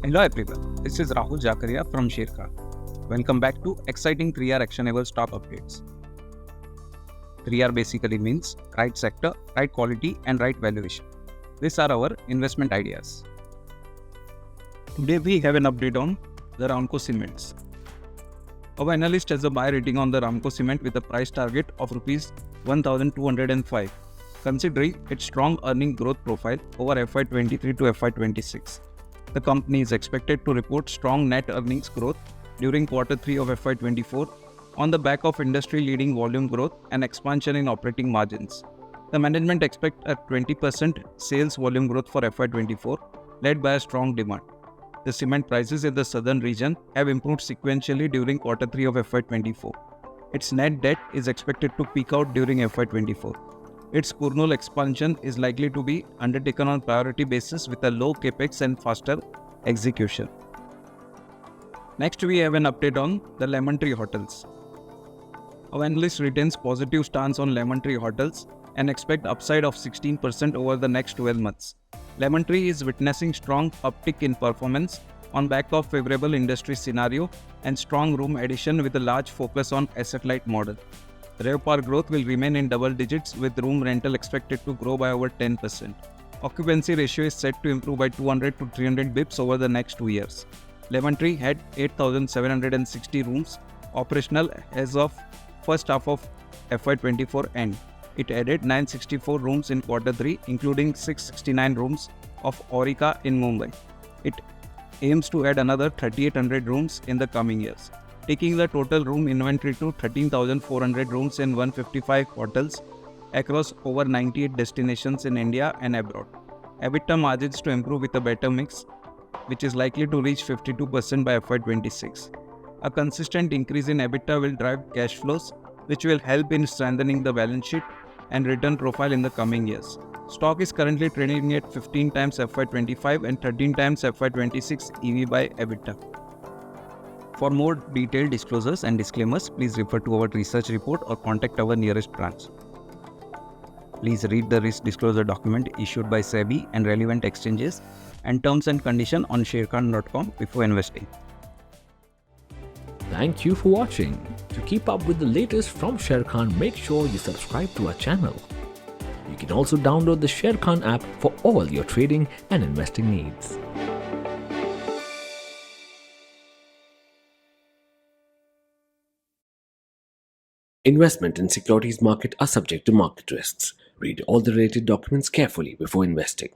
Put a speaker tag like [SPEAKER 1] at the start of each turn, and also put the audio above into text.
[SPEAKER 1] Hello everyone, this is Rahul Jakaria from Sharekhan. Welcome back to exciting 3R actionable stock updates. 3R basically means right sector, right quality and right valuation. These are our investment ideas. Today we have an update on the Ramco Cements. Our analyst has a buy rating on the Ramco Cement with a price target of Rs 1205, considering its strong earning growth profile over FY23 to FY26. The company is expected to report strong net earnings growth during Q3 of FY24 on the back of industry-leading volume growth and expansion in operating margins. The management expects a 20% sales volume growth for FY24, led by a strong demand. The cement prices in the southern region have improved sequentially during Q3 of FY24. Its net debt is expected to peak out during FY24. Its Kurnool expansion is likely to be undertaken on priority basis with a low capex and faster execution. Next, we have an update on the Lemon Tree Hotels. Our analyst retains positive stance on Lemon Tree Hotels and expect upside of 16% over the next 12 months. Lemon Tree is witnessing strong uptick in performance on back of favorable industry scenario and strong room addition with a large focus on asset-light model. RevPAR growth will remain in double digits with room rental expected to grow by over 10%. Occupancy ratio is set to improve by 200 to 300 bips over the next 2 years. Lemon Tree had 8,760 rooms operational as of first half of FY24 end. It added 964 rooms in Q3, including 669 rooms of Aurika in Mumbai. It aims to add another 3,800 rooms in the coming years, taking the total room inventory to 13,400 rooms in 155 hotels across over 98 destinations in India and abroad. EBITDA margins to improve with a better mix, which is likely to reach 52% by FY26. A consistent increase in EBITDA will drive cash flows, which will help in strengthening the balance sheet and return profile in the coming years. Stock is currently trading at 15 times FY25 and 13 times FY26 EV by EBITDA. For more detailed disclosures and disclaimers, please refer to our research report or contact our nearest branch. Please read the risk disclosure document issued by SEBI and relevant exchanges and terms and conditions on sharekhan.com before investing.
[SPEAKER 2] Thank you for watching. To keep up with the latest from Sharekhan, make sure you subscribe to our channel. You can also download the Sharekhan app for all your trading and investing needs. Investment in securities market are subject to market risks. Read all the related documents carefully before investing.